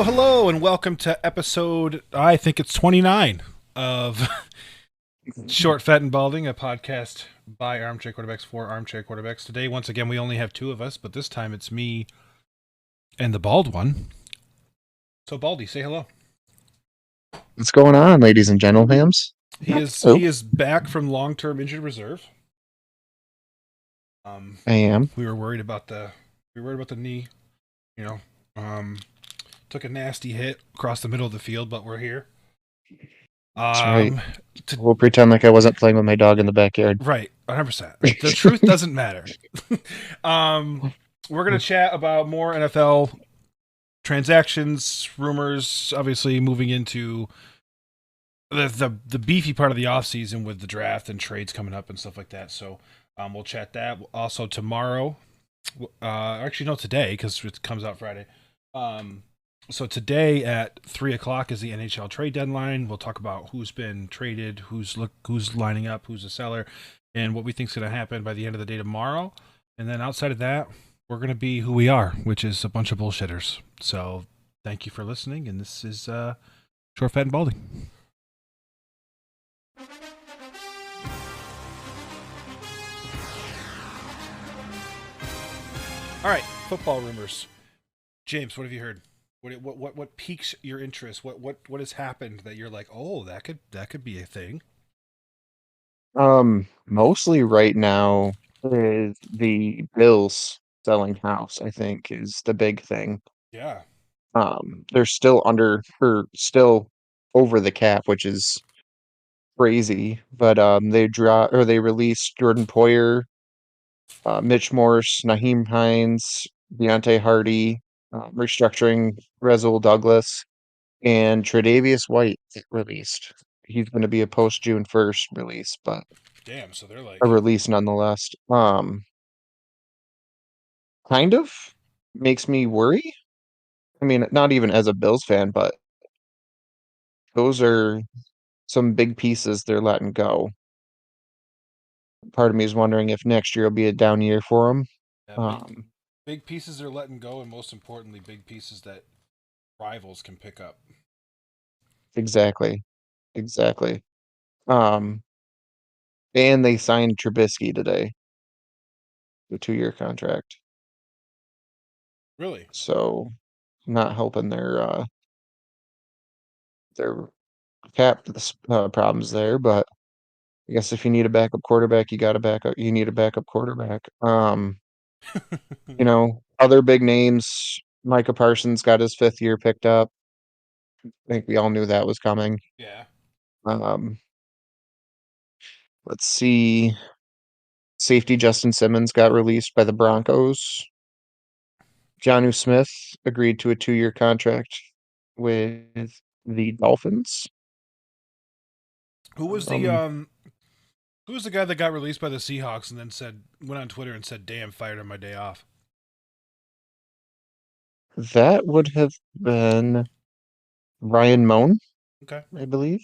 Hello, and welcome to episode, I think it's 29 of Short, Fat, and Balding, a podcast by Armchair Quarterbacks for Armchair Quarterbacks. Today, once again, we only have two of us, but this time it's me and the bald one. So, Baldy, say hello. What's going on, ladies and gentlemen? He is Oh, he is back from long-term injured reserve. I am. We were worried about the knee. You know, um, took a nasty hit across the middle of the field, but we're here. That's right. Um, to We'll pretend like I wasn't playing with my dog in the backyard. Right, 100%. The truth doesn't matter. um, we're gonna chat about more NFL transactions, rumors, obviously moving into the beefy part of the offseason with the draft and trades coming up and stuff like that. So we'll chat that. Also tomorrow, actually no, today because it comes out Friday. Um, so today at 3 o'clock is the NHL trade deadline. We'll talk about who's been traded, who's lining up, who's a seller, and what we think's going to happen by the end of the day tomorrow. And then outside of that, we're going to be who we are, which is a bunch of bullshitters. So thank you for listening, and this is Short, Fat, and Balding. All right, football rumors. James, what have you heard? What piques your interest? What has happened that you're like, oh, that could be a thing? Mostly right now is the Bills selling house, I think, is the big thing. Yeah. They're still under or still over the cap, which is crazy. But they released Jordan Poyer, Mitch Morse, Naheem Hines, Deontay Hardy, restructuring Rasul Douglas. And Tre'Davious White released. He's going to be a post June 1st release, but Damn. So they're a like, release nonetheless. Kind of makes me worry. I mean, not even as a Bills fan, but those are some big pieces they're letting go. Part of me is wondering if next year will be a down year for them. yeah, Um, big pieces are letting go, and most importantly, big pieces that rivals can pick up. exactly, exactly. Um, and they signed Trubisky today, the 2-year contract. Really? So not helping their problems there, but I guess if you need a backup quarterback, you need a backup quarterback. Other big names, Micah Parsons got his 5th year picked up. I think we all knew that was coming. Yeah. Um, let's see. Safety Justin Simmons got released by the Broncos. Jonnu Smith agreed to a 2-year contract with the Dolphins. Who was the Um, who was the guy that got released by the Seahawks and then went on Twitter and said, "Damn, fired on my day off." that would have been Ryan Moan, Okay. It I believe.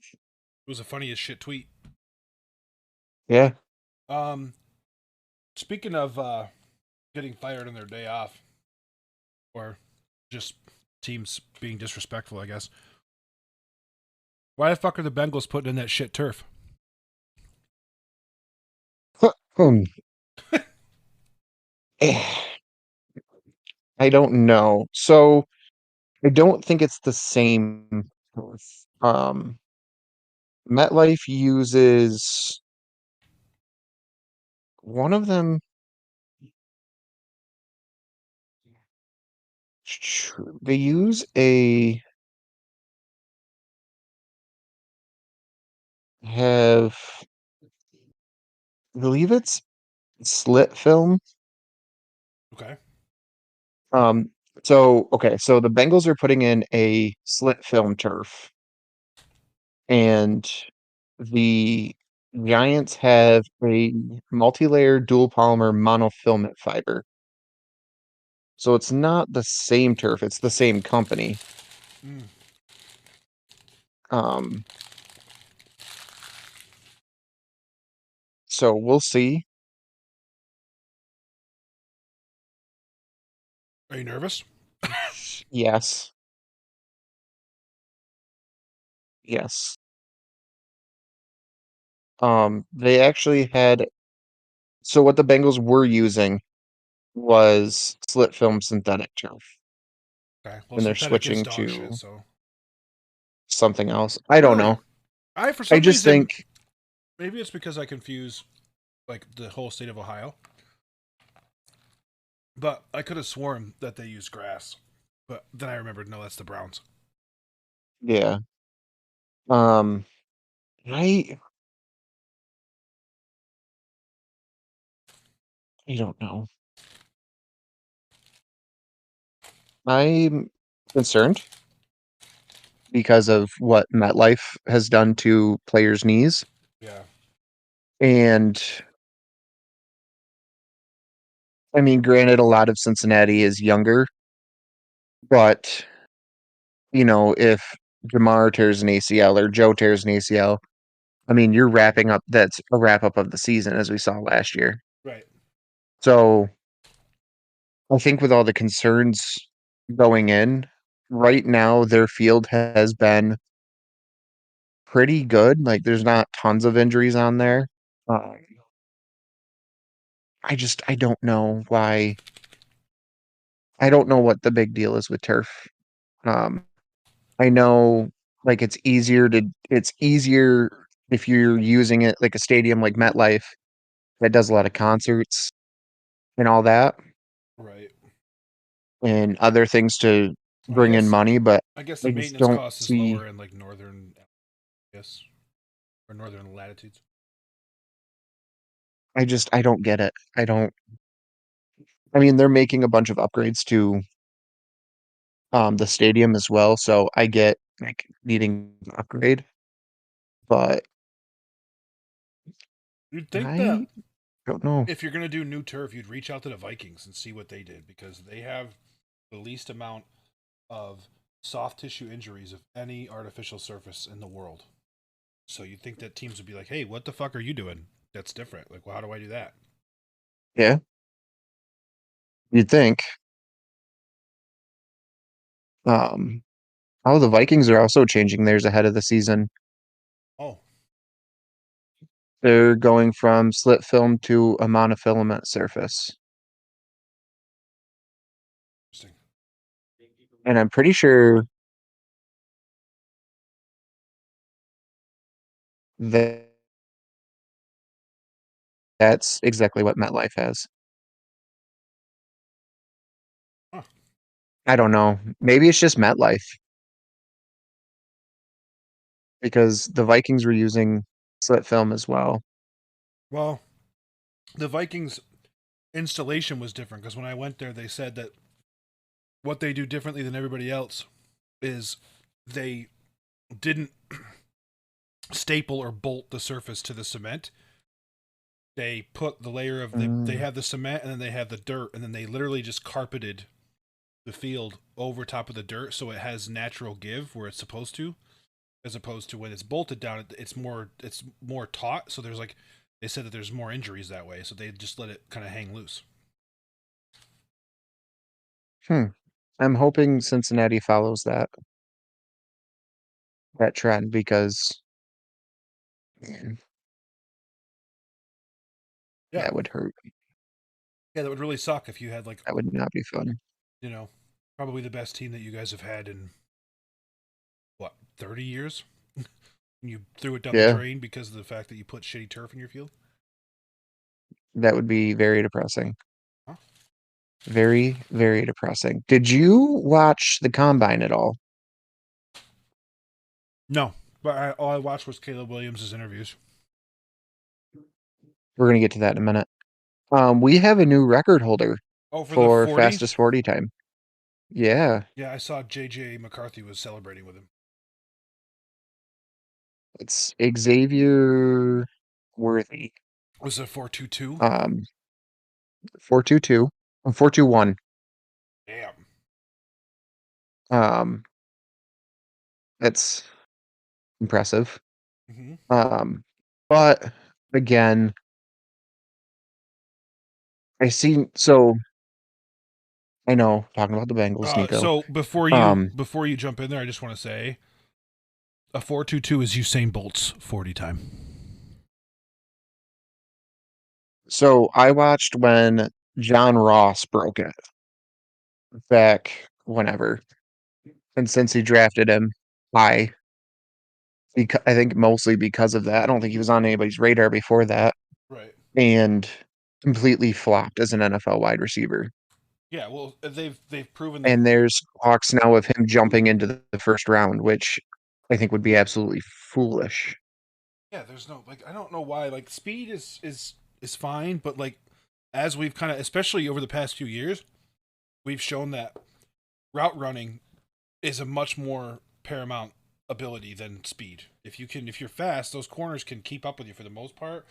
was a funny as shit tweet. Yeah. Um, Speaking of getting fired on their day off, or just teams being disrespectful, I guess. Why the fuck are the Bengals putting in that shit turf? Hmm. I don't know. So I don't think it's the same. Um, MetLife uses one of them. They use have, I believe it's slit film. Okay. Um, so the Bengals are putting in a slit film turf, and the Giants have a multi-layer dual polymer monofilament fiber. So it's not the same turf, it's the same company. Mm. Um, so we'll see. Are you nervous? Yes. Yes. They actually had so what the Bengals were using was slit film synthetic turf, Okay. Well, and they're synthetic is switching dog shit. to So something else. I don't really, know. I for I some just reason, think, maybe it's because I confuse like the whole state of Ohio, but I could have sworn that they use grass. But then I remembered, no, that's the Browns. yeah. Um, I I don't know. I'm concerned because of what MetLife has done to players' knees. Yeah. And I mean, granted, a lot of Cincinnati is younger, but if Jamar tears an ACL or Joe tears an ACL, I mean, you're wrapping up. That's a wrap up of the season, as we saw last year. Right. So I think with all the concerns going in, right now their field has been pretty good. Like, there's not tons of injuries on there. Uh, I don't know why. I don't know what the big deal is with turf. Um, I know, like, it's easier if you're using it like a stadium like MetLife that does a lot of concerts and all that Right. and other things to I bring in guess money, but I guess the I just maintenance don't cost is see. lower in like northern, yes, or northern latitudes. I don't get it. I mean, they're making a bunch of upgrades to the stadium as well, so I get like needing an upgrade, but You'd think that I don't know. if you're gonna do new turf, you'd reach out to the Vikings and see what they did because they have the least amount of soft tissue injuries of any artificial surface in the world. So you'd think that teams would be like, "Hey, what the fuck are you doing? That's different. Like, well, how do I do that?" Yeah, you'd think. Um, oh, the Vikings are also changing theirs ahead of the season. Oh, They're going from slit film to a monofilament surface. interesting. And I'm pretty sure that that's exactly what MetLife has. Huh. I don't know. Maybe it's just MetLife because the Vikings were using slit film as well. Well, the Vikings installation was different because when I went there, they said that what they do differently than everybody else is they didn't staple or bolt the surface to the cement. They put the layer of they Mm, have the cement and then they have the dirt and then they literally just carpeted the field over top of the dirt so it has natural give where it's supposed to, as opposed to when it's bolted down it's more taut, so there's like they said that there's more injuries that way, so they just let it kind of hang loose. hmm. I'm hoping Cincinnati follows that trend because man, Yeah. that would hurt. Yeah, that would really suck if you had like, That would not be fun. you know, probably the best team that you guys have had in what, 30 years. You threw it down the Yeah, drain because of the fact that you put shitty turf in your field. that would be very depressing. Huh? Very, very depressing. Did you watch the combine at all? No, but all I watched was Caleb Williams' interviews. We're gonna get to that in a minute. We have a new record holder Oh, for the for 40. fastest 40 time. Yeah, Yeah, I saw JJ McCarthy was celebrating with him. it's Xavier Worthy. Was it 4.22? Um, 422, 421. Damn. Um, that's impressive. Hmm. Um, but again, I see. So I know talking about the Bengals, Nico. So before you Um, before you jump in there, I just want to say A 4.22 is Usain Bolt's 40 time. So I watched when John Ross broke it back whenever, and since he drafted him high, I think mostly because of that. I don't think he was on anybody's radar before that, Right. and completely flopped as an NFL wide receiver. Yeah, well, they've proven that. And there's talks now of him jumping into the first round, which I think would be absolutely foolish. Yeah, there's no like I don't know why like speed is fine, but like as we've kind of especially over the past few years, we've shown that route running is a much more paramount ability than speed. If you're fast, those corners can keep up with you for the most part.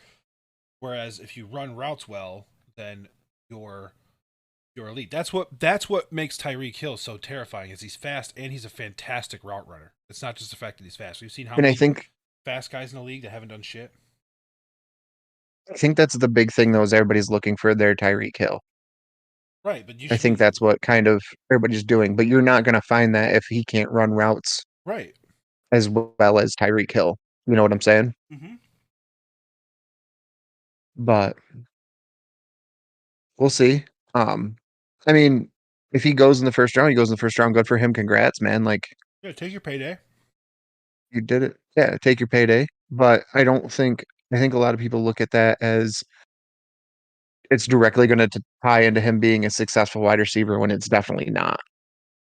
Whereas if you run routes well, then you're you're elite. That's what makes Tyreek Hill so terrifying. Is he's fast and he's a fantastic route runner. It's not just the fact that he's fast. We've seen how And many fast guys in the league that haven't done shit. I think that's the big thing though, is everybody's looking for their Tyreek Hill. Right, but you I should think be that's what kind of everybody's doing, but you're not gonna find that if he can't run routes right. as well as Tyreek Hill. You know what I'm saying? Mm-hmm. But we'll see. Um, I mean, if he goes in the first round, he goes in the first round. Good for him. Congrats, man. Like Yeah, take your payday. you did it. Yeah, take your payday. But I don't think I think a lot of people look at that as it's directly going to tie into him being a successful wide receiver when it's definitely not.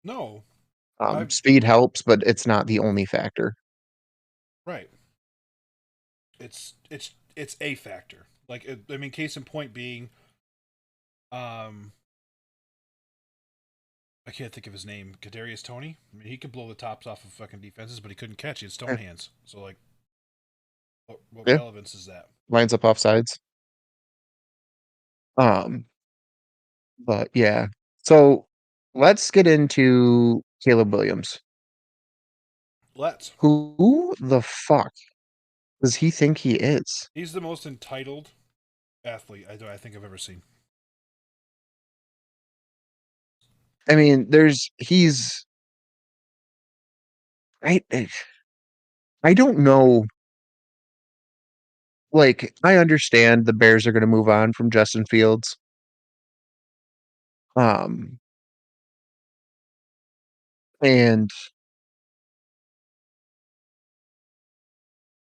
No, I Speed helps, but it's not the only factor. right. It's a factor. Like I mean, case in point being, um, I can't think of his name. Kadarius Toney. I mean, he could blow the tops off of fucking defenses, but he couldn't catch. He had stone Yeah, hands. So like, what yeah, relevance is that? lines up off sides. Um, but yeah. So let's get into Caleb Williams. Let's. Who the fuck does he think he is? He's the most entitled athlete I think I've ever seen. I mean, there's he's I I don't know. Like, I understand the Bears are going to move on from Justin Fields. Um, and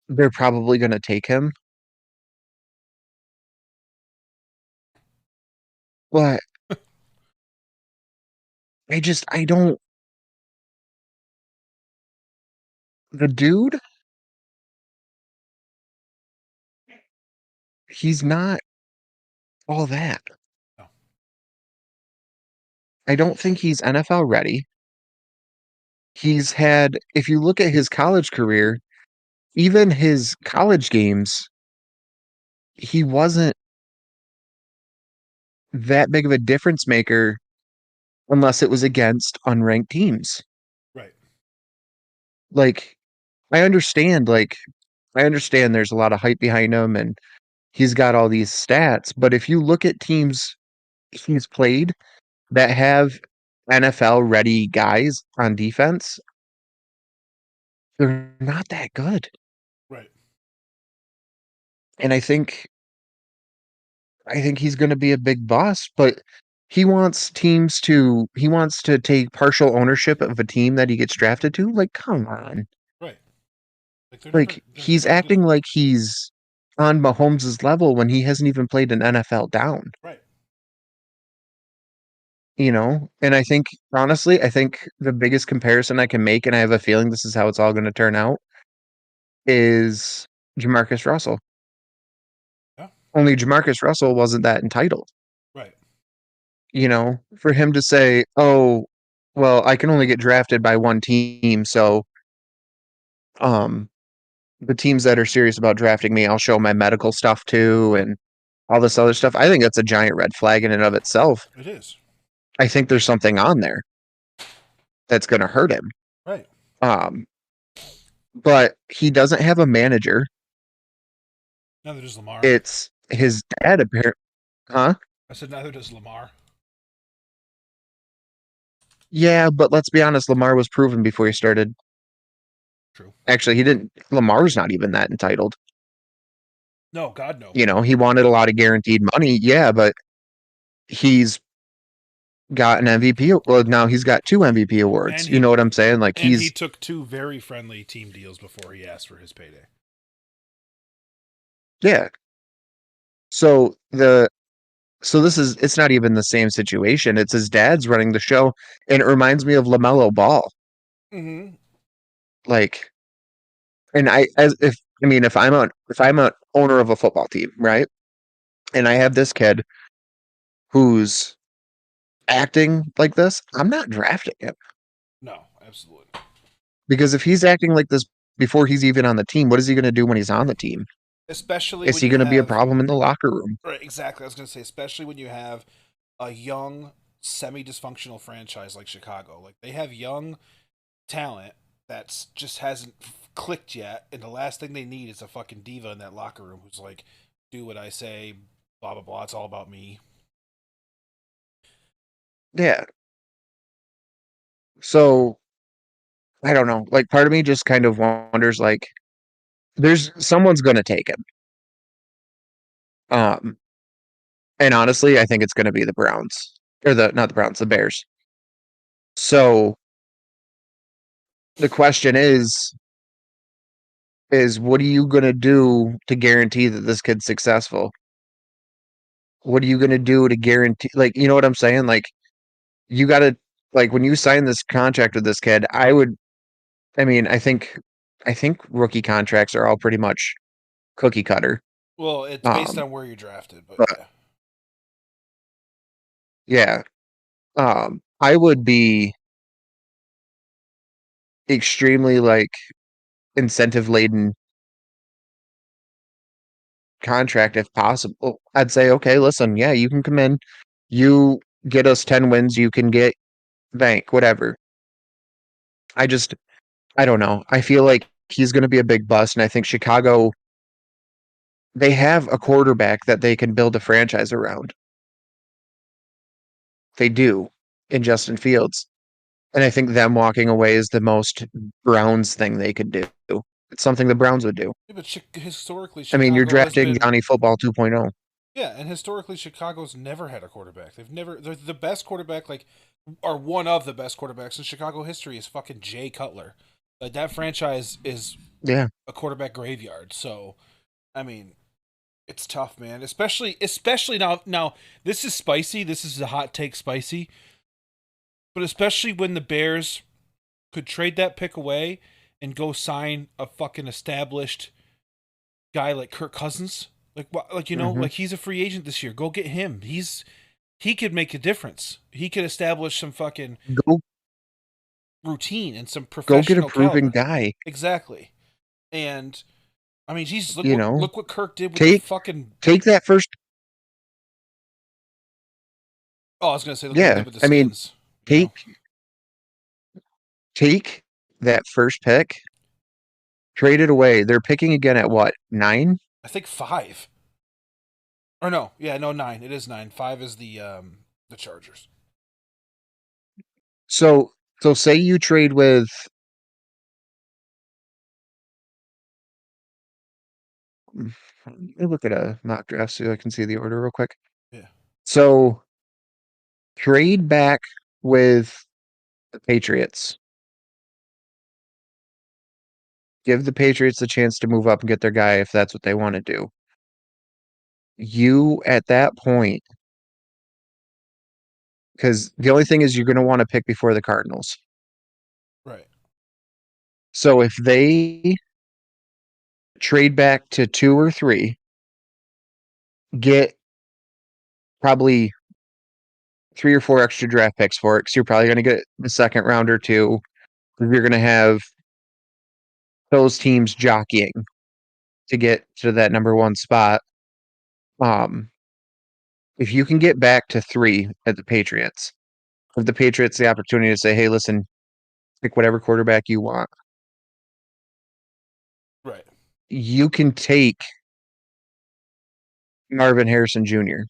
they're probably going to take him. But I don't, the dude, he's not all that. No. I don't think he's NFL ready. He's had, if you look at his college career, even his college games, he wasn't that big of a difference maker unless it was against unranked teams. Right. Like, I understand there's a lot of hype behind him and he's got all these stats, but if you look at teams he's played that have NFL ready guys on defense, they're not that good. Right. And I think he's going to be a big boss, but he wants to take partial ownership of a team that he gets drafted to. Like, come on. Right. Like Like he's they're never gonna. acting like he's on Mahomes' level when he hasn't even played an NFL down. Right. You know, and I think honestly, I think the biggest comparison I can make, and I have a feeling this is how it's all going to turn out, is Jamarcus Russell. Yeah. Only Jamarcus Russell wasn't that entitled. Right. You know, for him to say, "Oh, well, I can only get drafted by one team, so um, the teams that are serious about drafting me, I'll show my medical stuff to, and all this other stuff." I think that's a giant red flag in and of itself. It is. I think there's something on there that's going to hurt him. Right. Um, but he doesn't have a manager. Neither does Lamar. It's his dad, apparently. Huh? I said neither does Lamar. Yeah, but let's be honest, Lamar was proven before he started. True. Actually, he didn't. Lamar's not even that entitled. No, God no. You know, he wanted a lot of guaranteed money. Yeah, but he's got an MVP. Well, now he's got two MVP awards. And You he know what I'm saying? Like and he he's took two very friendly team deals before he asked for his payday. yeah. So the so this is it's not even the same situation. It's his dad's running the show, and it reminds me of LaMelo Ball. Mm-hmm. Like, and I as if I mean if I'm an owner of a football team, right, and I have this kid who's acting like this, I'm not drafting him No, absolutely. because if he's acting like this before he's even on the team, what is he going to do when he's on the team? Especially Is when he you going to be a have problem in the locker room? right, exactly. I was going to say, especially when you have a young, semi-dysfunctional franchise like Chicago. Like they have young talent that's just hasn't clicked yet, and the last thing they need is a fucking diva in that locker room who's like, "Do what I say, blah blah blah. It's all about me." Yeah. So I don't know. Like part of me just kind of wonders like there's someone's going to take him. Um and honestly, I think it's going to be the Browns or the not the Browns, the Bears. So the question is what are you going to do to guarantee that this kid's successful? What are you going to do to guarantee like you know what I'm saying? Like you got to like when you sign this contract with this kid, I mean, I think rookie contracts are all pretty much cookie cutter. Well, it's based Um on where you're drafted, but but yeah. yeah, I would be extremely like incentive laden contract if possible. I'd say, okay, listen, yeah, you can come in, you get us 10 wins, you can get bank, whatever. I just, I don't know. I feel like he's going to be a big bust. And I think Chicago, they have a quarterback that they can build a franchise around. They do in Justin Fields. And I think them walking away is the most Browns thing they could do. It's something the Browns would do. Yeah, but historically, I mean, you're Chicago has drafting been Johnny Football 2.0. yeah, and historically, Chicago's never had a quarterback. They're the best quarterback, like, are one of the best quarterbacks in Chicago history is fucking Jay Cutler. Like that franchise is Yeah. a quarterback graveyard. So, I mean, it's tough, man. Especially now. Now this is spicy. This is a hot take, spicy. But especially when the Bears could trade that pick away and go sign a fucking established guy like Kirk Cousins. Like hmm like he's a free agent this year. Go get him. He could make a difference. He could establish some fucking Go routine and some go get a professional proven caliber. guy, Exactly. And I mean, Jesus, you know. look what Kirk did with the Take fucking. take that first Oh, I was gonna say, look what he yeah. did with the I mean, Skins. You know, take take that first pick, trade it away. They're picking again at what? 9? I think 5 or no, yeah, no 9. It is 9. 5 is the Chargers. So so say you trade with let me look at a mock draft so I can see the order real quick. Yeah. So trade back with the Patriots. Give the Patriots the chance to move up and get their guy if that's what they want to do. You at that point, because the only thing is you're going to want to pick before the Cardinals. Right. So if they trade back to 2 or 3, get probably 3 or 4 extra draft picks for it, because you're probably going to get the second round or two. You're going to have those teams jockeying to get to that number one spot. Um, if you can get back to 3 at the Patriots, give the Patriots the opportunity to say, "Hey, listen, pick whatever quarterback you want." Right. You can take Marvin Harrison Jr.,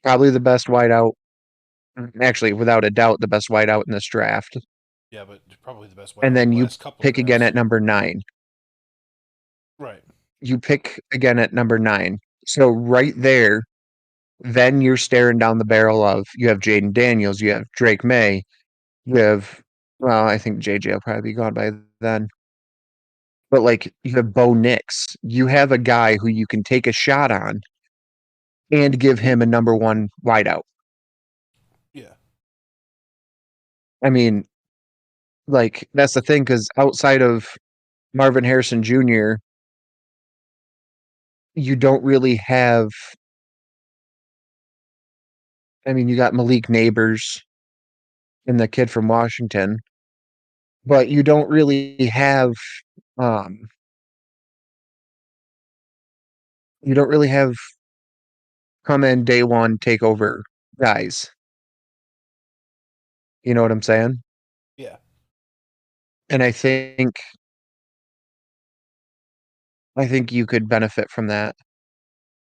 probably the best wideout, actually, without a doubt, the best wideout in this draft. Yeah, but probably the best wide and out of then the you last couple pick again drafts. at number 9. Right. You pick again at number 9. So right there, then you're staring down the barrel of you have Jaden Daniels, you have Drake May, you have well, I think JJ will probably be gone by then. But like you have Bo Nix. You have a guy who you can take a shot on and give him a number 1 wideout. Yeah. I mean, like that's the thing because outside of Marvin Harrison Jr., you don't really have. I mean, you got Malik Neighbors and the kid from Washington, but you don't really have. Um, you don't really have come in day one take over guys. You know what I'm saying? Yeah. And I think you could benefit from that.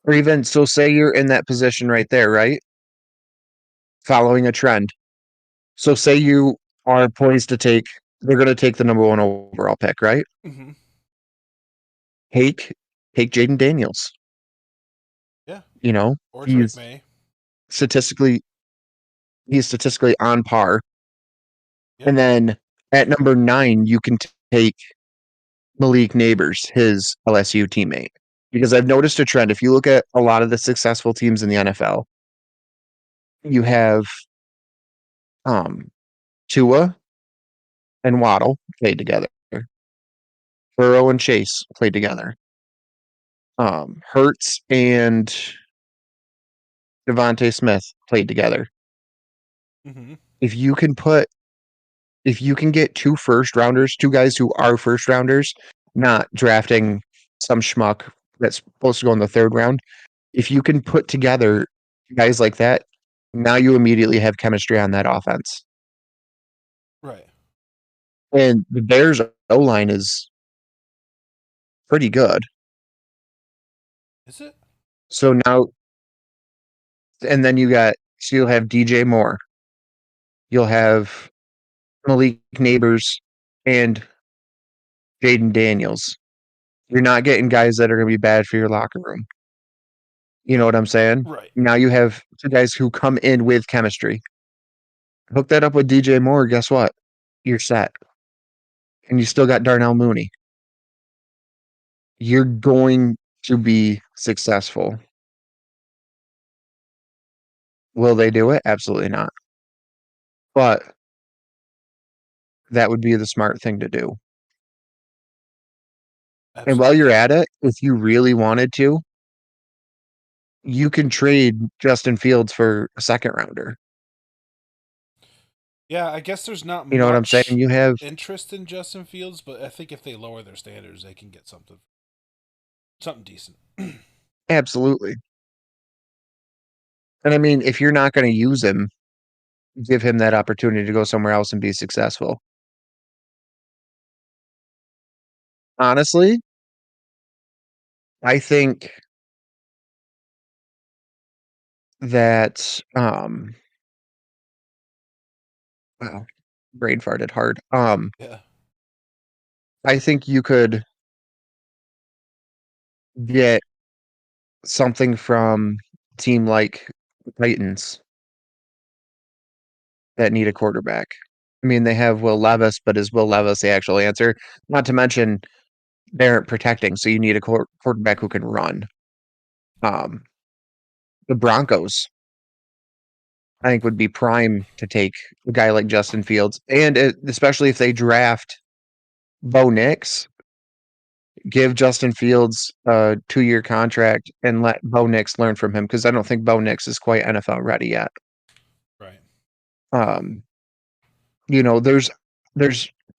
Or even so, say you're in that position right there, right? Following a trend. So say you are poised to take. They're going to take the number 1 overall pick, right? Hmm. Take take Jaden Daniels. Yeah. You know, Or Drake he's May. statistically he's statistically on par. Yep. And then at number 9, you can take Malik Neighbors, his LSU teammate. Because I've noticed a trend. If you look at a lot of the successful teams in the NFL, you have um, Tua and Waddle played together. Burrow and Chase played together. Hurts and Devontae Smith played together. Hmm. If you can put if you can get 2 first rounders, 2 guys who are first rounders, not drafting some schmuck that's supposed to go in the 3rd round, if you can put together guys like that, now you immediately have chemistry on that offense. Right. And the Bears O line is pretty good. Is it? So now, and then so you'll have DJ Moore, you'll have Malik Neighbors, and Jaden Daniels. You're not getting guys that are going to be bad for your locker room. You know what I'm saying? Right. Now you have 2 guys who come in with chemistry. Hook that up with DJ Moore. Guess what? You're set. And you still got Darnell Mooney. You're going to be successful. Will they do it? Absolutely not. But that would be the smart thing to do. And while you're Absolutely. at it, if you really wanted to, you can trade Justin Fields for a 2nd rounder. Yeah, I guess there's not You know what I'm saying? much You have interest in Justin Fields, but I think if they lower their standards, they can get something decent. absolutely. And I mean, if you're not going to use him, give him that opportunity to go somewhere else and be successful. Honestly, I think that wow, brain farted hard. Yeah. I think you could get something from a team like the Titans that need a quarterback. I mean, they have Will Levis, but is Will Levis the actual answer? Not to mention they aren't protecting, so you need a quarterback who can run. Um, the Broncos, I think, would be prime to take a guy like Justin Fields, and especially if they draft Bo Nix, give Justin Fields a 2-year contract and let Bo Nix learn from him because I don't think Bo Nix is quite NFL ready yet. Right. Um, there's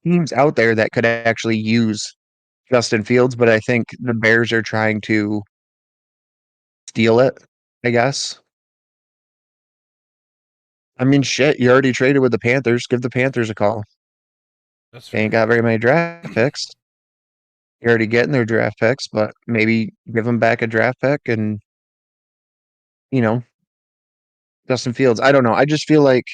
teams out there that could actually use Justin Fields, but I think the Bears are trying to steal it, I guess. I mean, shit, you already traded with the Panthers. Give the Panthers a call. That's They ain't fair. got very many draft picks. You're already getting their draft picks, but maybe give them back a draft pick and, you know, Justin Fields. I don't know. I just feel like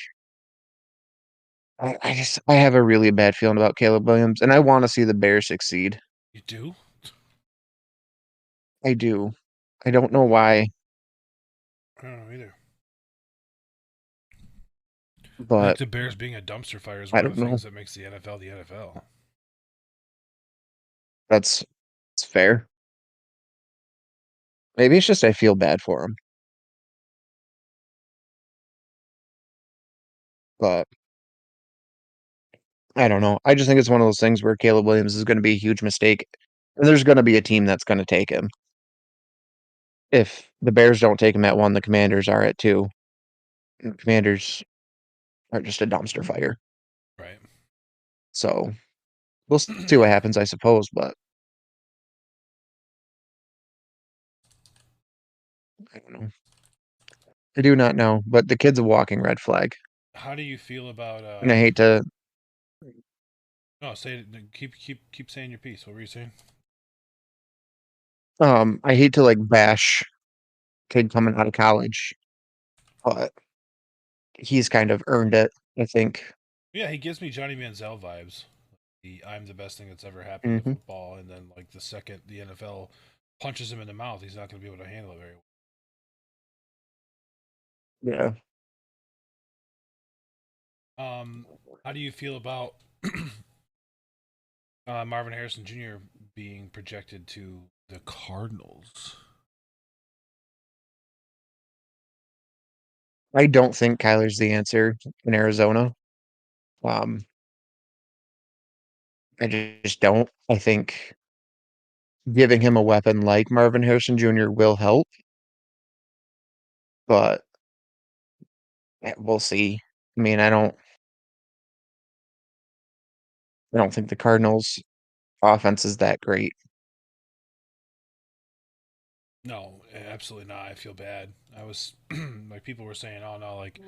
I have a really bad feeling about Caleb Williams, and I want to see the Bears succeed. You do? I do. I don't know why, I don't know either. I think but the Bears being a dumpster fire is I one of don't the know. things that makes the NFL the NFL. That's it's fair. Maybe it's just I feel bad for him, but I don't know. I just think it's one of those things where Caleb Williams is going to be a huge mistake, and there's going to be a team that's going to take him. If the Bears don't take him at 1, the Commanders are at 2. And the Commanders are just a dumpster fire. Right. So we'll see what happens, I suppose. But I don't know. I do not know. But the kid's a walking red flag, How do you feel about and I hate to. no, say it, keep saying your piece. What were you saying? I hate to like bash kid coming out of college, but he's kind of earned it. I think. Yeah, he gives me Johnny Manziel vibes. I'm the best thing that's ever happened to Hmm. football, and then like the second the NFL punches him in the mouth, he's not going to be able to handle it very Yeah. well. How do you feel about Marvin Harrison Jr. being projected to the Cardinals? I don't think Kyler's the answer in Arizona. Um, I just don't. I think giving him a weapon like Marvin Harrison Jr. will help, but we'll see. I mean, I don't think the Cardinals' offense is that great. No, absolutely not. I feel bad. I was like people were saying, "Oh no, like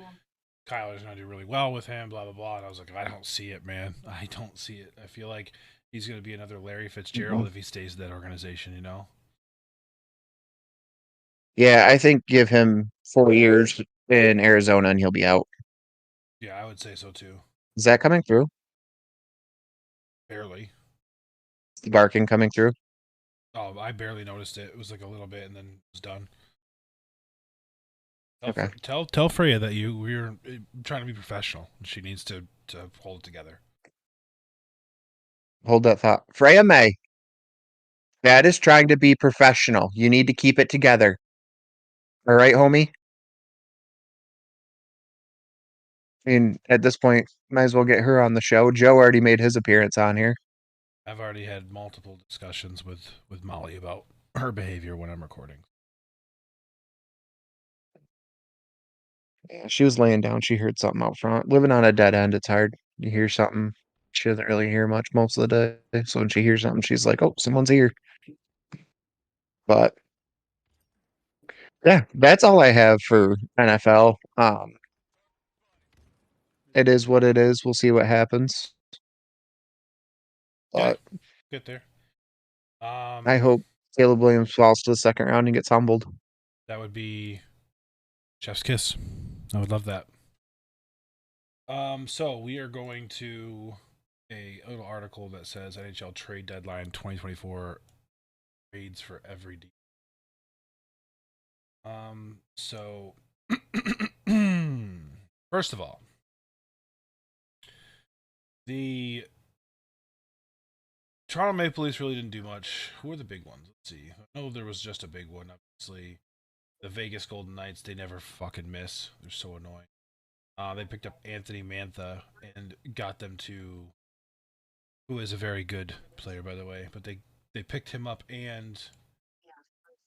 Kyler's going to do really well with him," blah blah blah, and I was like, "I don't see it, man. I don't see it. I feel like he's going to be another Larry Fitzgerald Mhm. if he stays in that organization, you know." Yeah, I think give him 4 years in Arizona and he'll be out. Yeah, I would say so too. Is that coming through? Barely. Is the barking coming through? Oh, I barely noticed it. It was like a little bit, and then it was done. Okay. Tell Freya that we're trying to be professional. She needs to hold it together. Hold that thought. Freya May, that is trying to be professional. You need to keep it together. All right, homie? I mean, at this point, might as well get her on the show. Joe already made his appearance on here. I've already had multiple discussions with Molly about her behavior when I'm recording. Yeah, she was laying down. She heard something out front. Living on a dead end, it's hard. You hear something. She doesn't really hear much most of the day. So when she hears something, she's like, oh, someone's here. But yeah, that's all I have for NFL. It is what it is. We'll see what happens. Yeah, But get there. I hope Caleb Williams falls to the second round and gets humbled. That would be Chef's kiss. I would love that. So we are going to a little article that says NHL trade deadline 2024 trades for every deal. So first of all, the Toronto Maple Leafs really didn't do much. Who are the big ones? Let's see. I know there was just a big one. Obviously, the Vegas Golden Knights. They never fucking miss. They're so annoying. They picked up Anthony Mantha and got them to, who is a very good player by the way. But they picked him up, and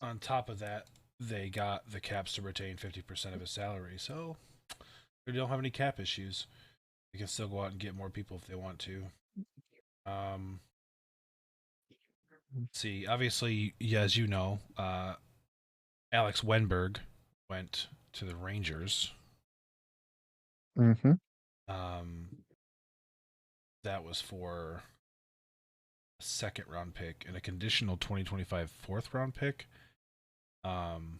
on top of that, they got the Caps to retain 50% of his salary. So they don't have any cap issues. They can still go out and get more people if they want to. Um, see, obviously, yeah, as you know, Alex Wenberg went to the Rangers. Mm-hmm. Um, that was for a second round pick and a conditional 2025 fourth round pick. Um,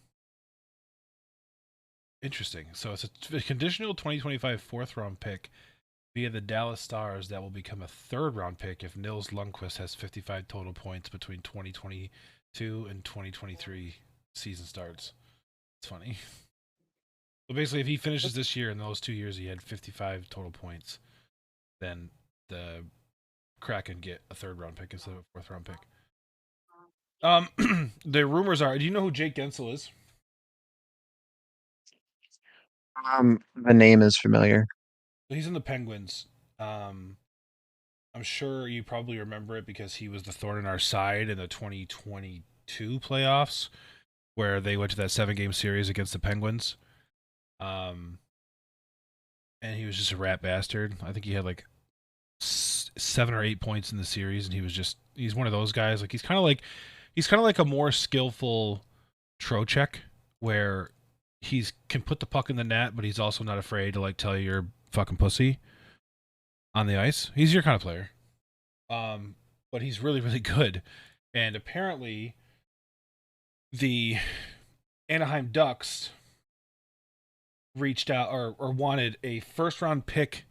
Interesting. So it's a conditional 2025 fourth round pick via the Dallas Stars that will become a third round pick if Nils Lundqvist has 55 total points between 2022 and 2023 season starts. It's funny. So basically, if he finishes this year in those 2 years, he had 55 total points, then the Kraken get a third round pick instead of a fourth round pick. The rumors are. Do you know who Jake Gensel is? The name is familiar. So he's in the Penguins. Um, I'm sure you probably remember it because he was the thorn in our side in the 2022 playoffs, where they went to that 7-game series against the Penguins. Um, and he was just a rat bastard. I think he had like 7 or 8 points in the series, and he's one of those guys. Like he's kind of like a more skillful Trocheck, where he's can put the puck in the net, but he's also not afraid to like tell you you're fucking pussy on the ice. He's your kind of player. But he's really, really good. And apparently the Anaheim Ducks reached out or wanted a first round pick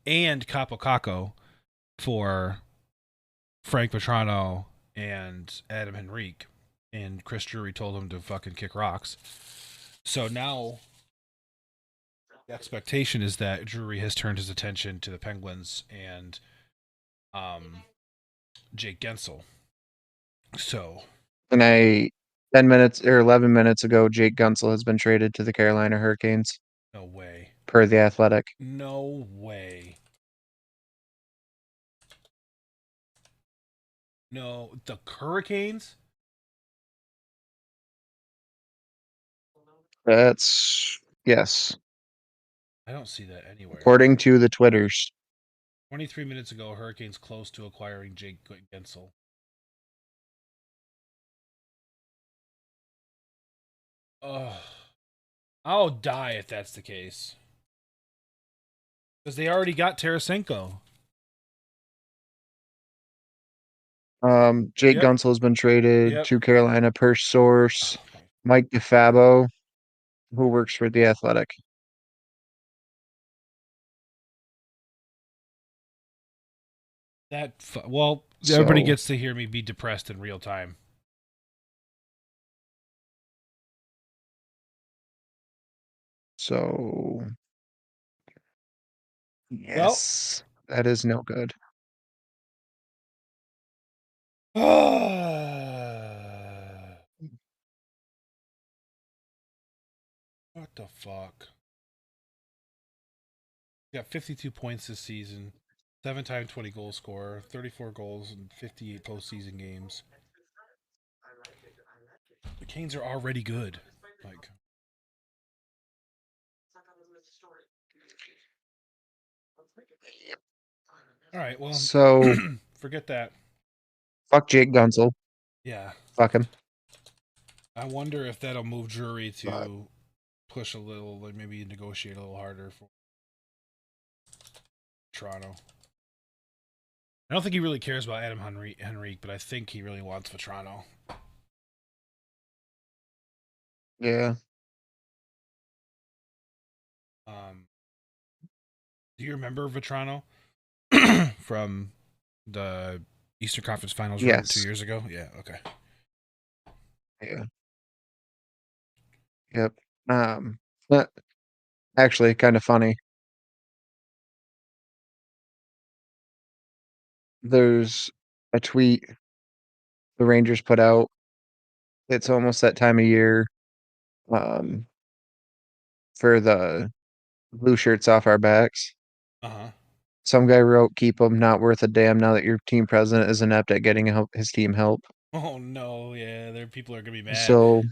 and Capo Caco for Frank Vetrano and Adam Henrique. And Chris Drury told him to fucking kick rocks. So now the expectation is that Drury has turned his attention to the Penguins and Jake Gensel. So, And 10 minutes or 11 minutes ago, Jake Gunsel has been traded to the Carolina Hurricanes, no way. per The Athletic. No way. No, the Hurricanes? Yes, I don't see that anywhere. according to the Twitters. 23 minutes ago, Hurricanes close to acquiring Jake Gensel. Oh, I'll die if that's the case. Because they already got Tarasenko. Jake Yep. Gunsel has been traded Yep. to Carolina per source. Oh, Mike DeFabo, who works for The Athletic. well, everybody So, gets to hear me be depressed in real time. so Well, yes, that is no good. what the fuck? Got 52 points this season, 7-time 20 goal scorer, 34 goals in 58 postseason games. The Canes are already good. Like, all right, well, So, forget that. fuck Jake Gunsel. Yeah, Fuck him. I wonder if that'll move Drury But to push a little, like maybe negotiate a little harder for Toronto. I don't think he really cares about Adam Henrique, but I think he really wants Vetrano. yeah, Do you remember Vetrano from the Eastern Conference Finals run 2 yes, years ago? Yeah. Okay. yeah, yep. But actually, kind of funny. There's a tweet the Rangers put out. It's almost that time of year um, for the blue shirts off our backs. Uh huh. Some guy wrote, "Keep them, not worth a damn now that your team president is inept at getting his team help." Oh no, yeah, there people are gonna be mad. So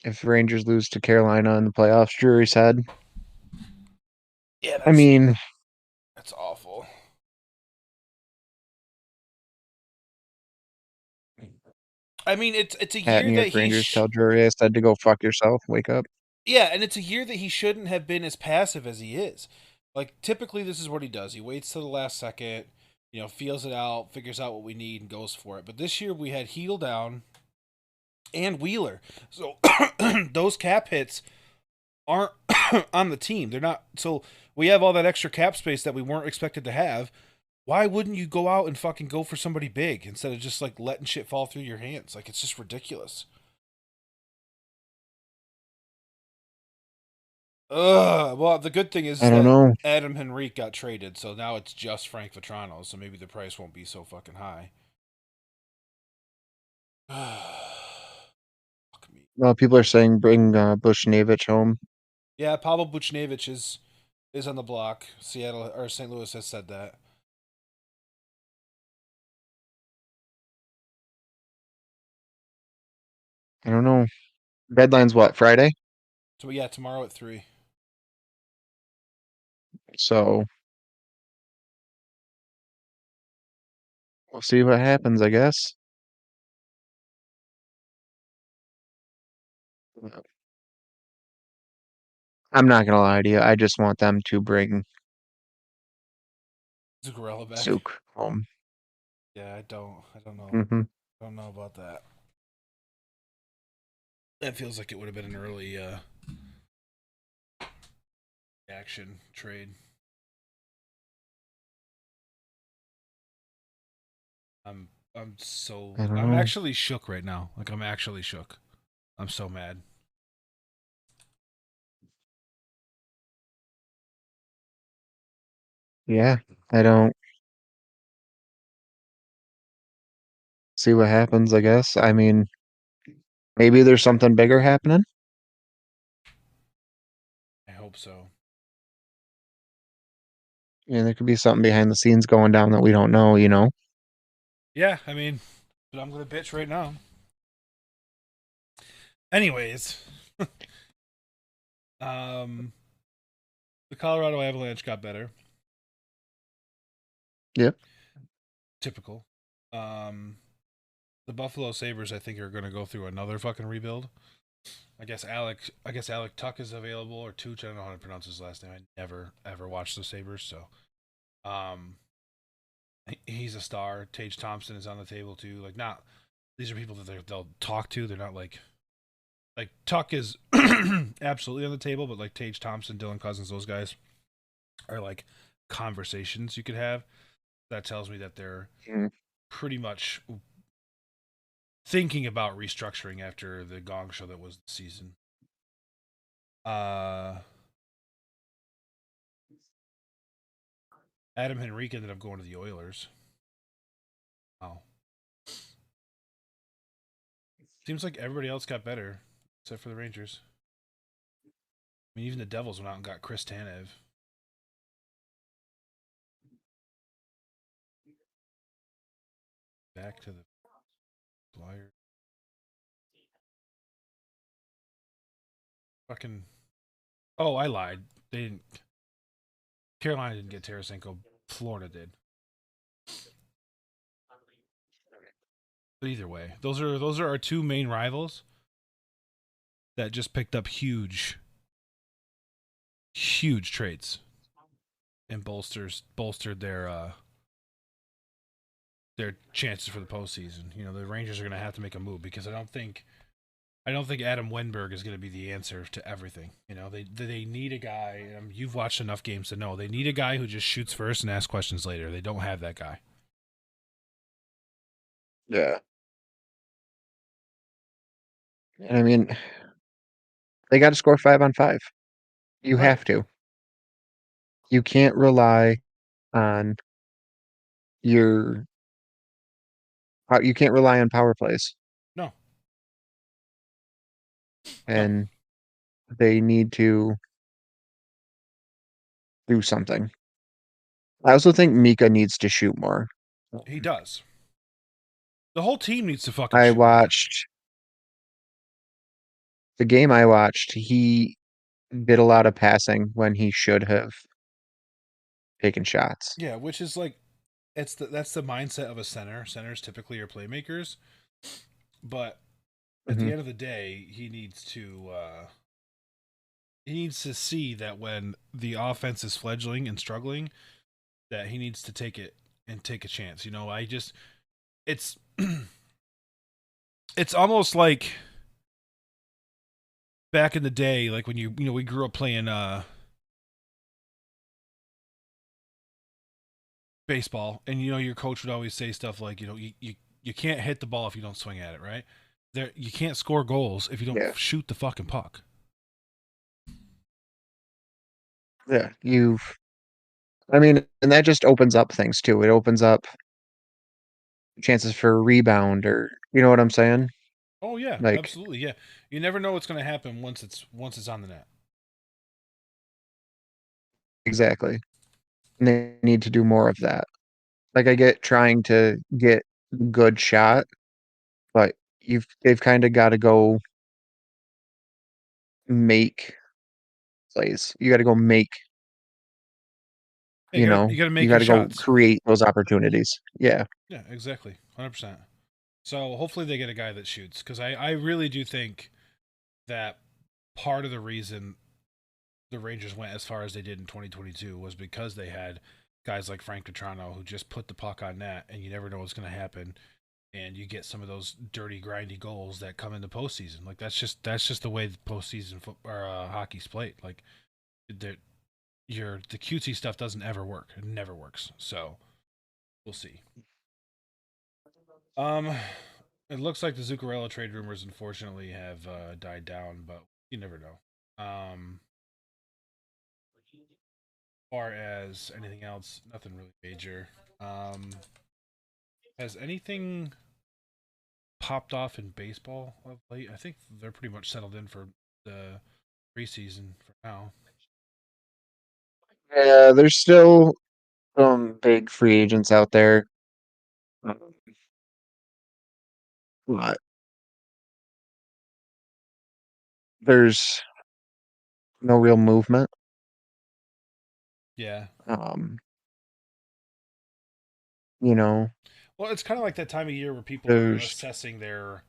if Rangers lose to Carolina in the playoffs, Drury's head. Yeah, I mean, that's awful. I mean, it's a at year New that York he Rangers tell Drury I said to go fuck yourself. Wake up. yeah, and it's a year that he shouldn't have been as passive as he is. Like typically, this is what he does. He waits till the last second, feels it out, figures out what we need, and goes for it. But this year we had Heel down and Wheeler, so those cap hits aren't on the team. They're not. So we have all that extra cap space that we weren't expected to have. Why wouldn't you go out and fucking go for somebody big instead of just like letting shit fall through your hands? Like it's just ridiculous. Ugh. Well, the good thing is I don't that know. Adam Henrique got traded, so now it's just Frank Vetrano. So maybe the price won't be so fucking high. Fuck me. Well, people are saying bring Bushnevich home. Yeah, Pavel Buchnevich is on the block. Seattle or St. Louis has said that. I don't know. Deadline's what, Friday? So yeah, tomorrow at 3. So we'll see what happens, I guess. I'm not gonna lie to you. I just want them to bring Zuccarello back. Zook home. Yeah, I don't know. Hmm. I don't know about that. That feels like it would have been an early action trade. I'm I don't I'm know. actually shook right now. Like I'm actually shook. I'm so mad. Yeah, I don't see what happens, I guess. I mean, maybe there's something bigger happening. I hope so. Yeah, there could be something behind the scenes going down that we don't know, you know? Yeah, I mean, but I'm gonna bitch right now. Anyways, um, the Colorado Avalanche got better. Yep. Typical. Um, the Buffalo Sabres, I think, are gonna go through another fucking rebuild. I guess Alec Tuck is available or Tooch. I don't know how to pronounce his last name. I never ever watched the Sabres, so um, he's a star. Tage Thompson is on the table too. Like, not these are people that they'll talk to. They're not like Tuck is absolutely on the table, but like Tage Thompson, Dylan Cousins, those guys are like conversations you could have. That tells me that they're Mm. pretty much thinking about restructuring after the gong show that was the season. Uh, Adam Henrique ended up going to the Oilers. Oh, seems like everybody else got better except for the Rangers. I mean, even the Devils went out and got Chris Tanev. Back to the Flyers. Fucking. Oh, I lied. They didn't. Carolina didn't get Tarasenko. Florida did. But either way, those are our two main rivals that just picked up huge trades and bolstered their chances for the postseason. You know, the Rangers are going to have to make a move because I don't think Adam Wenberg is going to be the answer to everything. You know, they need a guy. You've watched enough games to know they need a guy who just shoots first and asks questions later. They don't have that guy. Yeah. And I mean, they got to score 5 on 5. You Right. have to. You can't rely on your, you can't rely on power plays. No. No. And they need to do something. I also think Mika needs to shoot more. He does. The whole team needs to fucking I shoot more. watched the game I watched, he did a lot of passing when he should have taken shots. Yeah, which is like that's the mindset of a center. Centers typically are playmakers, but at Hmm. the end of the day, he needs to see that when the offense is fledgling and struggling, that he needs to take it and take a chance. You know, I just it's it's almost like back in the day, like when we grew up playing baseball, and your coach would always say stuff like, you can't hit the ball if you don't swing at it, right? You can't score goals if you don't Yeah, shoot the fucking puck. yeah. I mean, and that just opens up things too. It opens up chances for a rebound, or you know what I'm saying? Oh yeah, Like, absolutely, yeah. You never know what's going to happen once it's on the net. exactly. And they need to do more of that. Like, I get trying to get good shot, but they've kind of got to go make plays. You got to go make, Yeah, you got to you make got your to go shots. create those opportunities. Yeah, Yeah, exactly, 100%. So hopefully they get a guy that shoots, because I really do think that part of the reason the Rangers went as far as they did in 2022 was because they had guys like Frank Petrano who just put the puck on net, and you never know what's going to happen, and you get some of those dirty, grindy goals that come in the postseason. Like that's just the way the postseason or hockey's played. Like the the cutesy stuff doesn't ever work. It never works. So we'll see. Um, it looks like the Zuccarello trade rumors unfortunately have died down, but you never know. Far as anything else, nothing really major. Um, has anything popped off in baseball of late? I think they're pretty much settled in for the preseason for now. yeah. There's still some big free agents out there, um, but there's no real movement. Yeah. Um, you know, Well, it's kind of like that time of year where people are there's assessing their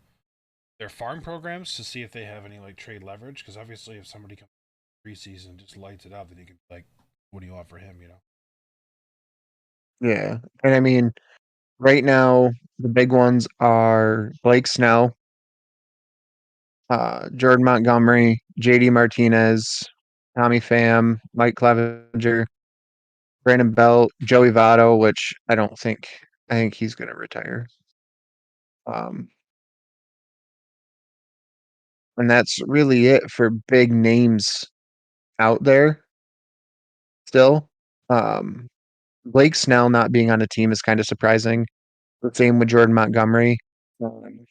farm programs to see if they have any like trade leverage. Because obviously, if somebody comes preseason and just lights it up, then you can be like, what do you want for him? yeah, and I mean, right now the big ones are Blake Snell, Jordan Montgomery, JD Martinez, Tommy Pham, Mike Clevenger, Brandon Belt, Joey Votto, which I think he's gonna retire. Um, and that's really it for big names out there still. Um, Blake Snell not being on a team is kind of surprising. The same with Jordan Montgomery. Um,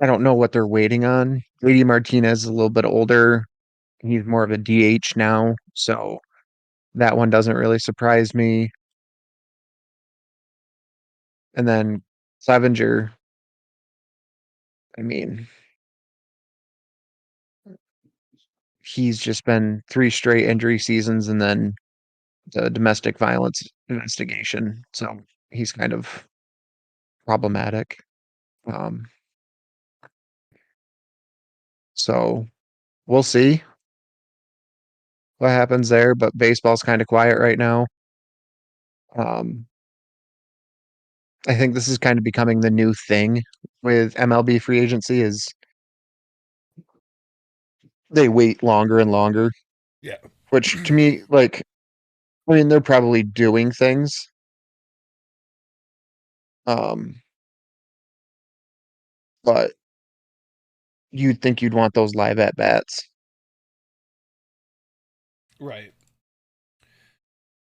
I don't know what they're waiting on. JD Martinez is a little bit older. He's more of a DH now, so that one doesn't really surprise me. And then Clevenger, I mean, he's just been three straight injury seasons and then the domestic violence investigation. So he's kind of problematic. Um, so we'll see what happens there, but baseball's kind of quiet right now. Um, I think this is kind of becoming the new thing with MLB free agency is they wait longer and longer, Yeah. which to me, like, I mean, they're probably doing things. Um, but you'd think you'd want those live at bats. Right.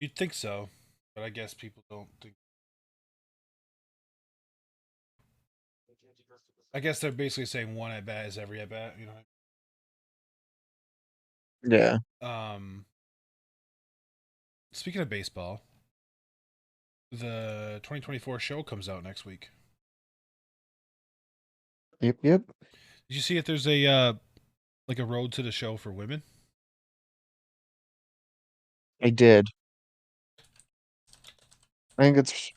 You'd think so, but I guess people don't think. I guess they're basically saying one at bat is every at bat. Yeah. Speaking of baseball, the 2024 show comes out next week. Yep. Yep. Did you see if there's a like a road to the show for women? I did. I think it's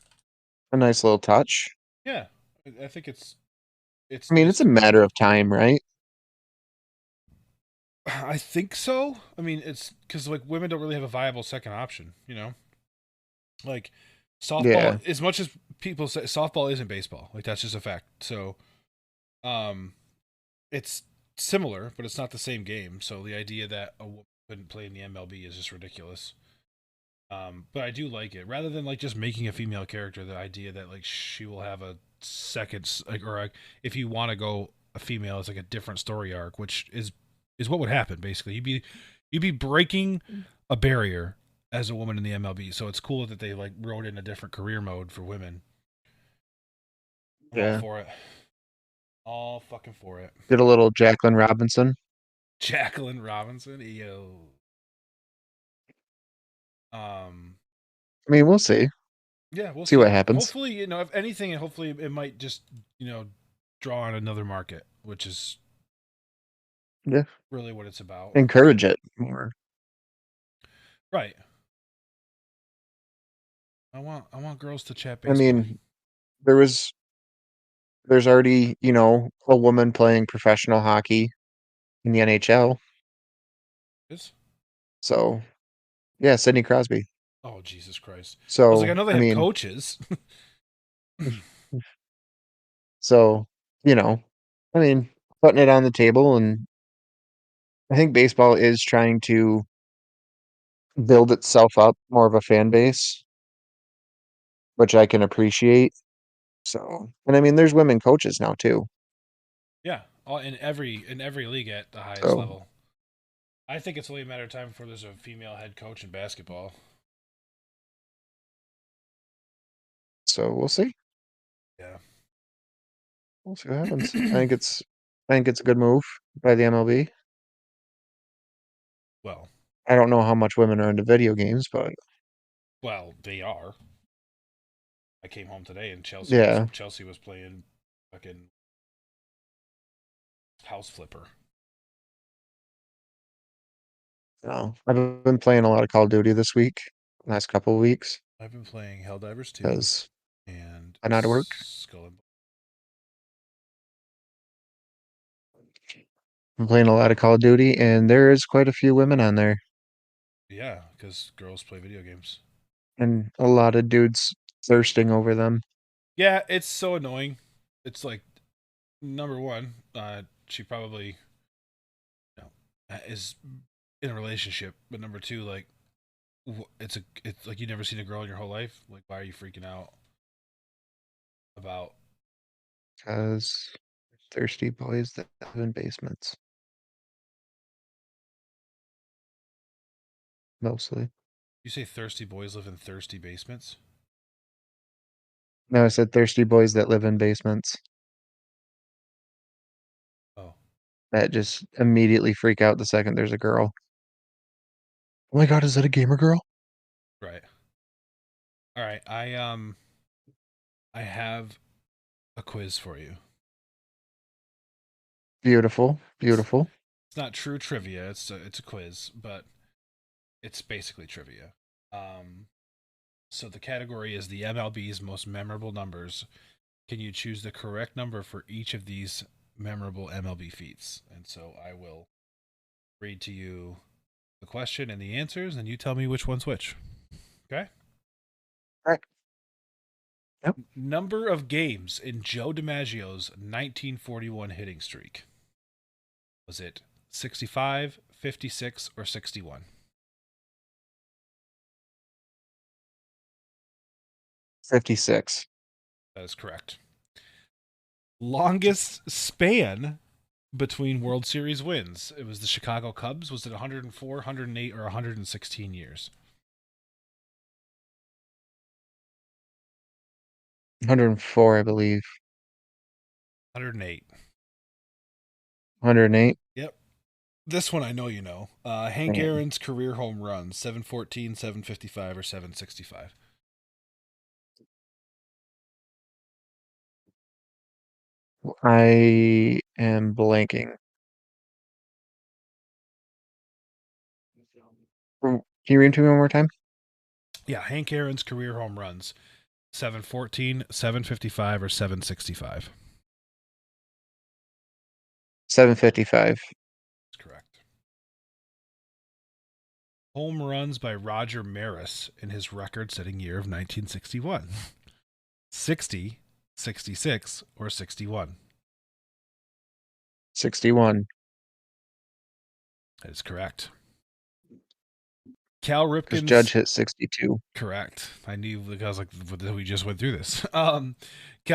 a nice little touch. Yeah, I think it's I mean, it's a just. matter of time, right? I think so. I mean, it's because like women don't really have a viable second option. Like softball. Yeah. As much as people say softball isn't baseball, like that's just a fact. So Um, it's similar, but it's not the same game. So the idea that a woman couldn't play in the MLB is just ridiculous. But I do like it. Rather than like just making a female character, the idea that like she will have a second, like, or like, if you want to go a female, it's like a different story arc, which is what would happen basically. You'd be breaking a barrier as a woman in the MLB. So it's cool that they like wrote in a different career mode for women. I'm all Yeah. for it. All fucking for it. Get a little Jacqueline Robinson. Jacqueline Robinson, yo. Um, I mean, we'll see. yeah, we'll See what see. happens. Hopefully, if anything, hopefully it might just draw on another market, which is Yeah. really what it's about. Encourage it more. Right. I want girls to chat I baseball. mean, there was there's already, a woman playing professional hockey in the NHL. Is So, yeah, Sidney Crosby. oh Jesus Christ! I was like, I So, know they I have mean, coaches. so, you know, I mean, putting it on the table, and I think baseball is trying to build itself up more of a fan base, which I can appreciate. So, and I mean, there's women coaches now too. Yeah, all in every league at the highest So, level. I think it's only a matter of time before there's a female head coach in basketball. so we'll see. Yeah. We'll see what happens. I think it's a good move by the MLB. well, I don't know how much women are into video games, but well, they are. I came home today and Chelsea was yeah, Chelsea was playing fucking house flipper. no. I've been playing a lot of Call of Duty this week, last couple of weeks, I've been playing Helldivers 2 because and I know how to work. Skull and I'm playing a lot of Call of Duty, and there is quite a few women on there, yeah, because girls play video games. and a lot of dudes thirsting over them. Yeah, it's so annoying. It's like number one, she probably is in a relationship, but number two, like it's like you never seen a girl in your whole life. Like, why are you freaking out about? Because thirsty boys that live in basements, mostly. You say thirsty boys live in thirsty basements? No, I said thirsty boys that live in basements Oh, that just immediately freak out the second there's a girl. Oh my God, is that a gamer girl? right. All right. I have a quiz for you. Beautiful, It's beautiful. it's not true trivia. It's a quiz, but it's basically trivia. Um, so the category is the MLB's most memorable numbers. Can you choose the correct number for each of these memorable MLB feats? And so I will read to you the question and the answers, and you tell me which one's which. Okay. All right. Yep. Number of games in Joe DiMaggio's 1941 hitting streak. Was it 65, 56, or 61? 56. That is correct. Longest span between World Series wins. It was the Chicago Cubs. Was it 104, 108, or 116 years? 104, I believe. 108. 108. Yep. This one I know you know. Hank Man, Aaron's career home runs 714, 755, or 765. I am blanking. Can you read it to me one more time? Yeah, Hank Aaron's career home runs 714, 755, or 765. 755. That's correct. Home runs by Roger Maris in his record setting year of 1961. 60, 66, or 61. 61. That is correct. Cal Because Ripken's Judge hit 62. correct. I knew because like we just went through this. Cal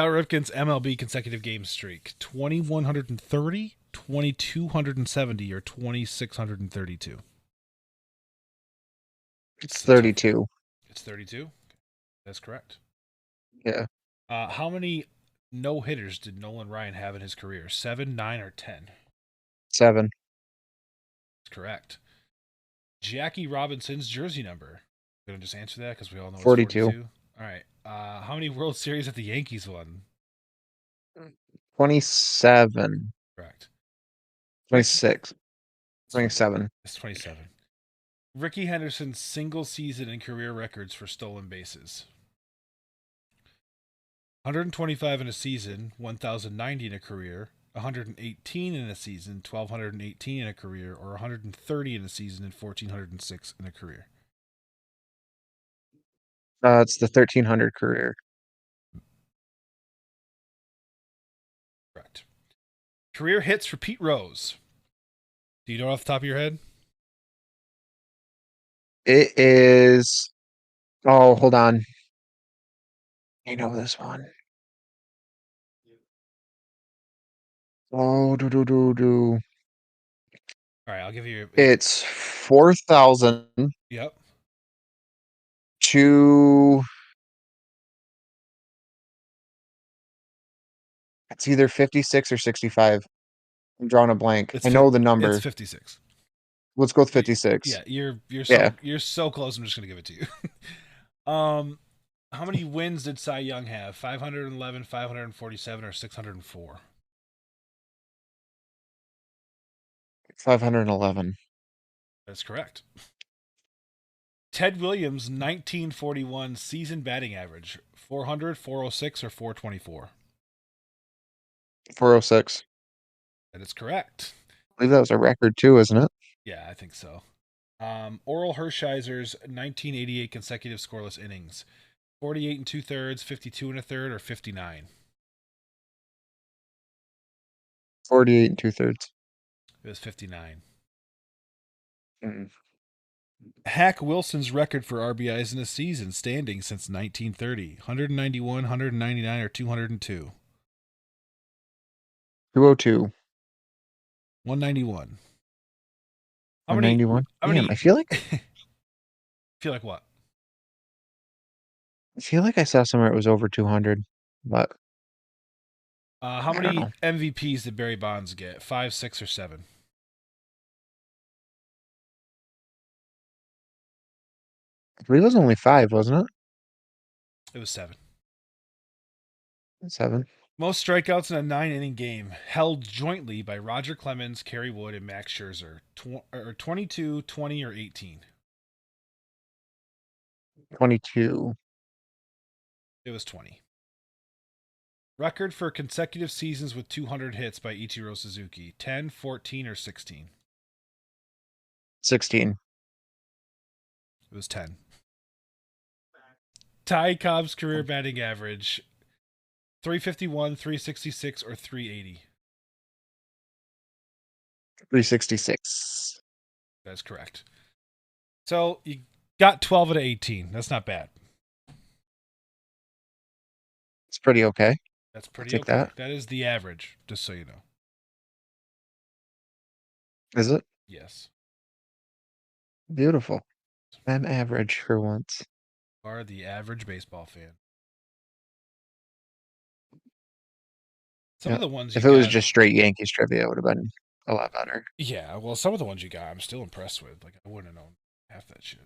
Ripken's MLB consecutive game streak: 2,130, 2,270, or 2,632. It's It's a tough one. 32. It's 32. That's correct. Yeah. How many no hitters did Nolan Ryan have in his career? 7, 9, or 10? 7. That's correct. Jackie Robinson's jersey number. I'm gonna just answer that because we all know it's 42. 42. All right. How many World Series have the Yankees won? 27. Correct. Ricky. 26. It's 20. 27. It's 27. Ricky Henderson's single season and career records for stolen bases: 125 in a season, 1,090 in a career, 118 in a season, 1,218 in a career, or 130 in a season and 1,406 in a career. It's the 1300 career. Correct. Career hits for Pete Rose. Do you know off the top of your head? It is. Oh, hold on. I know this one. Oh, do. All right, I'll give you. It's 4,000 Yep. to. It's either 56 or 65. I'm drawing a blank. It's I know the it's number. 56. Let's go with 56. Yeah, you're Yeah. so close. I'm just gonna give it to you. How many wins did Cy Young have? 511, 547, or 604? 511. That's correct. Ted Williams' 1941 season batting average: 400, 406, or 424? 406. That is correct. I believe that was a record too, isn't it? Yeah, I think so. Oral Hershiser's 1988 consecutive scoreless innings: 48 and two thirds, 52 and a third, or 59? 48 and two-thirds. It was 59. Mm. Hack Wilson's record for RBIs in a season standing since 1930: 191, 199, or 202? 202. 191. How many? 191. How Damn, many? Feel like what? I feel like I saw somewhere it was over 200, but How I don't many know. MVPs did Barry Bonds get? 5, 6, or 7? I believe it was only 5, wasn't It was 7. it? 7. Most strikeouts in a 9 inning game, held jointly by Roger Clemens, Kerry Wood, and Max Scherzer: 22, 20, or 18? 22. It was 20. Record for consecutive seasons with 200 hits by Ichiro Suzuki: 10, 14, or 16? 16. It was 10. Ty Cobb's career batting average: 351, 366, or 380? 366. That's correct. So you got 12 out of 18. That's not bad. It's pretty okay. That's I'll pretty take okay. that. That is the average, just so you know. Is it? Yes. Beautiful. I'm average for once. You are the average baseball fan. Some Yeah. of the ones you If it was got, just straight Yankees trivia, it would have been a lot better. yeah, well, some of the ones you got, I'm still impressed with. Like, I wouldn't have known half that shit.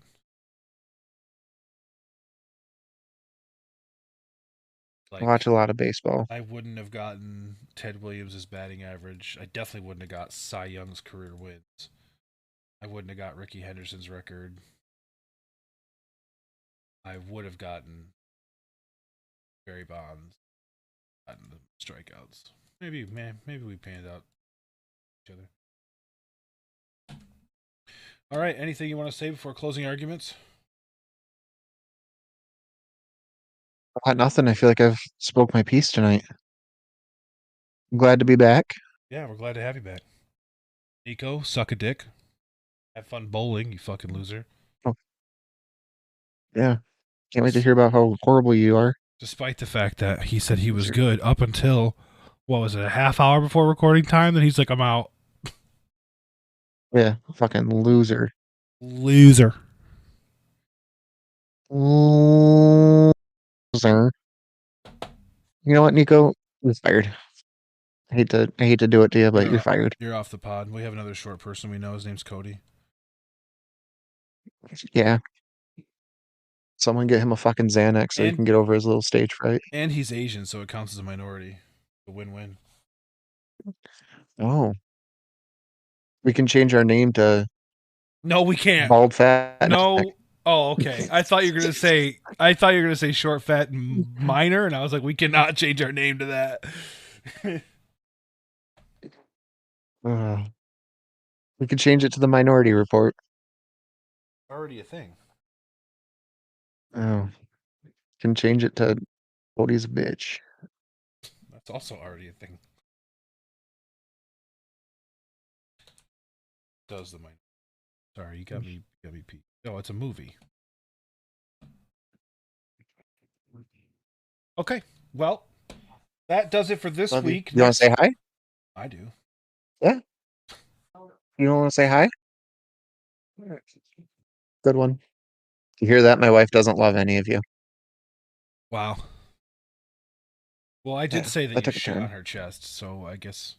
I Like, watch a lot of baseball. I wouldn't have gotten Ted Williams' batting average. I definitely wouldn't have got Cy Young's career wins. I wouldn't have got Ricky Henderson's record. I would have gotten Barry Bonds, gotten the strikeouts. Maybe, man, maybe we panned out each other. All right, anything you want to say before closing arguments? Nothing. I feel like I've spoke my piece tonight. I'm glad to be back. Yeah, we're glad to have you back. Nico, suck a dick. Have fun bowling, you fucking loser. Oh, yeah. Can't wait to hear about how horrible you are. Despite the fact that he said he was Loser. good up until, what was it, a half hour before recording time? Then he's like, I'm out. Yeah, fucking loser. Loser. Loser. You know what, Nico? You're fired. I hate to do it to you, but you're fired. You're off the pod. We have another short person we know. His name's Cody. Yeah. Someone get him a fucking Xanax so he And can get over his little stage fright. and he's Asian, so it counts as a minority. A win-win. Oh. We can change our name to No, we can't. Bald Fat Neck. No. Oh, okay. I thought you were gonna say short, fat, and minor, and I was like, we cannot change our name to that. We could change it to the Minority Report. Already a thing. Oh. Can change it to Cody's a bitch. That's also already a thing. Does the minor? Sorry, you got me peaked. Oh, it's a movie. Okay. Well, that does it for this Love week. You want to say hi? I do. Yeah. You don't want to say hi? Good one. You hear that? My wife doesn't love any of you. Wow. Well, I did Yeah, say that that you took a shit turn. on her chest, so I guess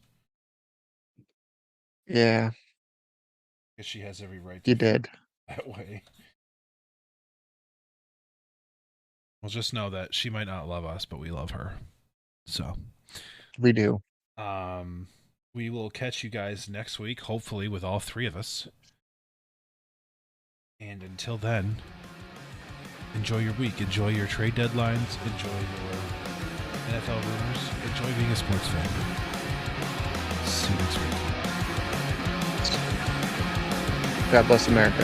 Yeah, she has every right to you feel did. that way. Well, just know that she might not love us, but we love her. So, We do. we will catch you guys next week, hopefully with all three of us. And until then, enjoy your week, enjoy your trade deadlines, enjoy your NFL rumors, enjoy being a sports fan. See you next week. God bless America.